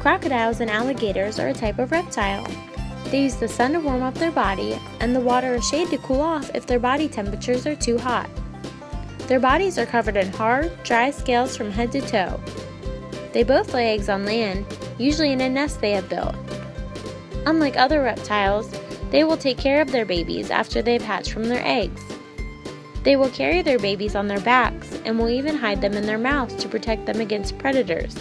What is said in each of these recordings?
Crocodiles and alligators are a type of reptile. They use the sun to warm up their body, and the water or shade to cool off if their body temperatures are too hot. Their bodies are covered in hard, dry scales from head to toe. They both lay eggs on land, usually in a nest they have built. Unlike other reptiles, they will take care of their babies after they've hatched from their eggs. They will carry their babies on their backs and will even hide them in their mouths to protect them against predators.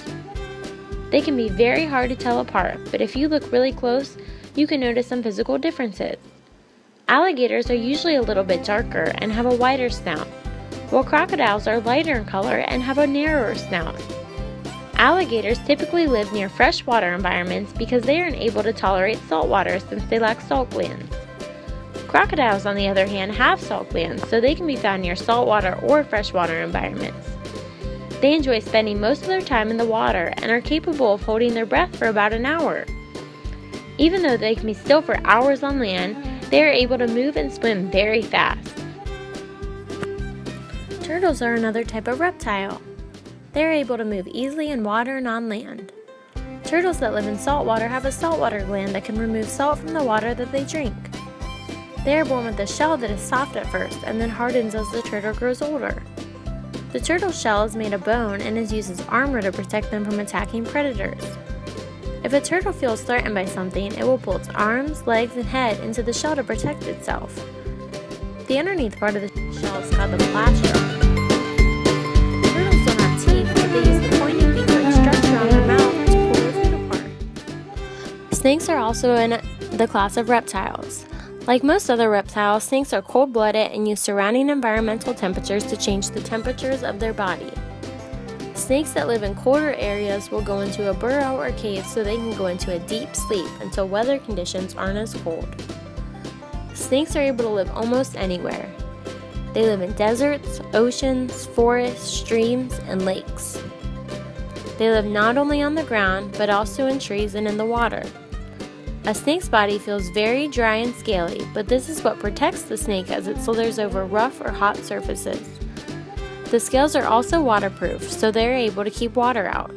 They can be very hard to tell apart, but if you look really close, you can notice some physical differences. Alligators are usually a little bit darker and have a wider snout, while crocodiles are lighter in color and have a narrower snout. Alligators typically live near freshwater environments because they aren't able to tolerate salt water since they lack salt glands. Crocodiles, on the other hand, have salt glands, so they can be found near saltwater or freshwater environments. They enjoy spending most of their time in the water and are capable of holding their breath for about an hour. Even though they can be still for hours on land, they are able to move and swim very fast. Turtles are another type of reptile. They are able to move easily in water and on land. Turtles that live in saltwater have a saltwater gland that can remove salt from the water that they drink. They are born with a shell that is soft at first and then hardens as the turtle grows older. The turtle shell is made of bone and is used as armor to protect them from attacking predators. If a turtle feels threatened by something, it will pull its arms, legs, and head into the shell to protect itself. The underneath part of the shell is called the plastron. Turtles don't have teeth, but they use the pointy beak-like structure on their mouth to pull their food apart. Snakes are also in the class of reptiles. Like most other reptiles, snakes are cold-blooded and use surrounding environmental temperatures to change the temperatures of their body. Snakes that live in colder areas will go into a burrow or cave so they can go into a deep sleep until weather conditions aren't as cold. Snakes are able to live almost anywhere. They live in deserts, oceans, forests, streams, and lakes. They live not only on the ground, but also in trees and in the water. A snake's body feels very dry and scaly, but this is what protects the snake as it slithers over rough or hot surfaces. The scales are also waterproof, so they are able to keep water out.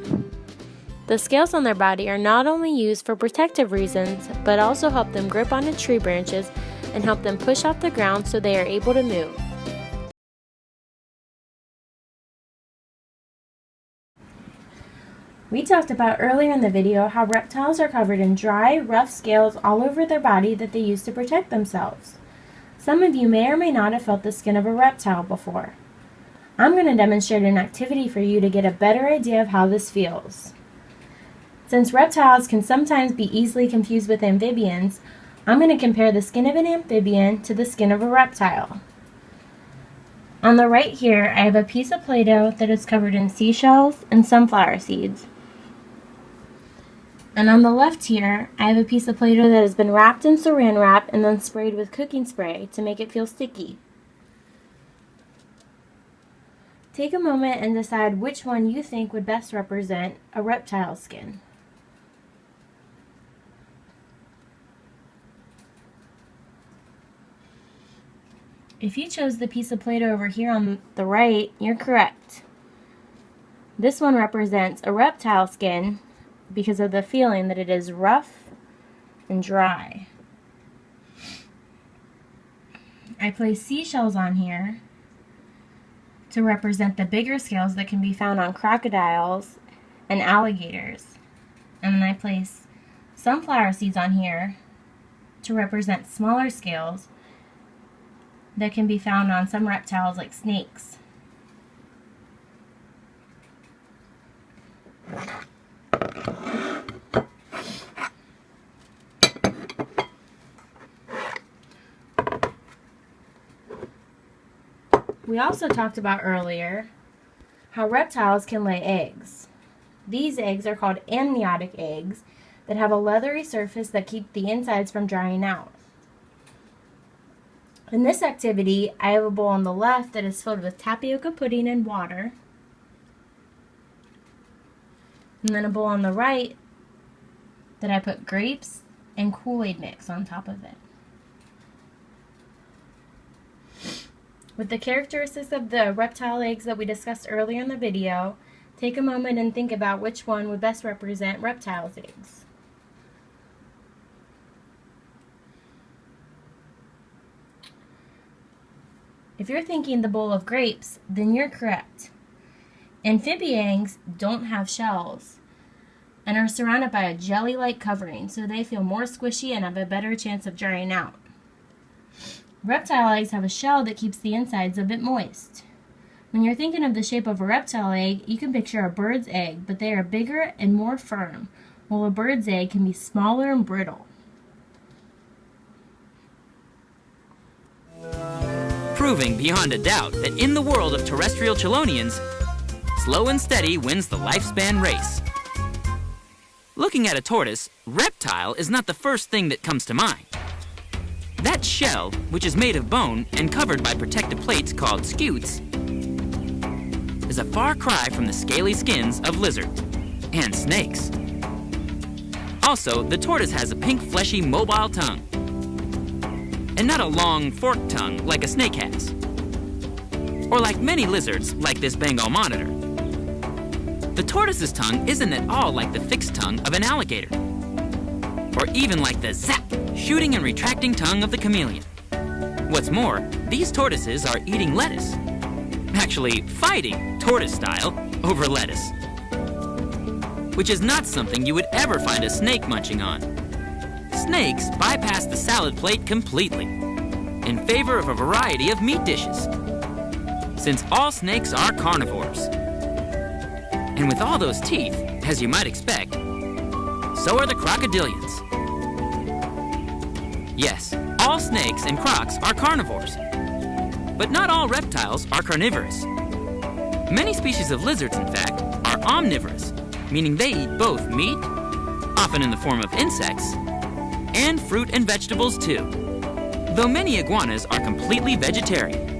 The scales on their body are not only used for protective reasons, but also help them grip onto tree branches and help them push off the ground so they are able to move. We talked about earlier in the video how reptiles are covered in dry, rough scales all over their body that they use to protect themselves. Some of you may or may not have felt the skin of a reptile before. I'm going to demonstrate an activity for you to get a better idea of how this feels. Since reptiles can sometimes be easily confused with amphibians, I'm going to compare the skin of an amphibian to the skin of a reptile. On the right here, I have a piece of Play-Doh that is covered in seashells and sunflower seeds. And on the left here, I have a piece of Play-Doh that has been wrapped in saran wrap and then sprayed with cooking spray to make it feel sticky. Take a moment and decide which one you think would best represent a reptile skin. If you chose the piece of Play-Doh over here on the right, you're correct. This one represents a reptile skin because of the feeling that it is rough and dry. I placed seashells on here to represent the bigger scales that can be found on crocodiles and alligators. And then I place sunflower seeds on here to represent smaller scales that can be found on some reptiles like snakes. We also talked about earlier how reptiles can lay eggs. These eggs are called amniotic eggs that have a leathery surface that keep the insides from drying out. In this activity, I have a bowl on the left that is filled with tapioca pudding and water, and then a bowl on the right that I put grapes and Kool-Aid mix on top of it. With the characteristics of the reptile eggs that we discussed earlier in the video, Take a moment and think about which one would best represent reptiles' eggs. If you're thinking the bowl of grapes, then you're correct. Amphibians don't have shells and are surrounded by a jelly-like covering, so they feel more squishy and have a better chance of drying out. Reptile eggs have a shell that keeps the insides a bit moist. When you're thinking of the shape of a reptile egg, you can picture a bird's egg, but they are bigger and more firm, while a bird's egg can be smaller and brittle. Proving beyond a doubt that in the world of terrestrial chelonians, slow and steady wins the lifespan race. Looking at a tortoise, reptile is not the first thing that comes to mind. That shell, which is made of bone and covered by protective plates called scutes, is a far cry from the scaly skins of lizards and snakes. Also, the tortoise has a pink, fleshy, mobile tongue, and not a long, forked tongue like a snake has, or like many lizards like this Bengal monitor. The tortoise's tongue isn't at all like the fixed tongue of an alligator, or even like the zap, shooting and retracting tongue of the chameleon. What's more, these tortoises are eating lettuce. Actually, fighting, tortoise style, over lettuce. Which is not something you would ever find a snake munching on. Snakes bypass the salad plate completely, in favor of a variety of meat dishes, since all snakes are carnivores. And with all those teeth, as you might expect, so are the crocodilians. Yes, all snakes and crocs are carnivores, but not all reptiles are carnivorous. Many species of lizards, in fact, are omnivorous, meaning they eat both meat, often in the form of insects, and fruit and vegetables too, though many iguanas are completely vegetarian.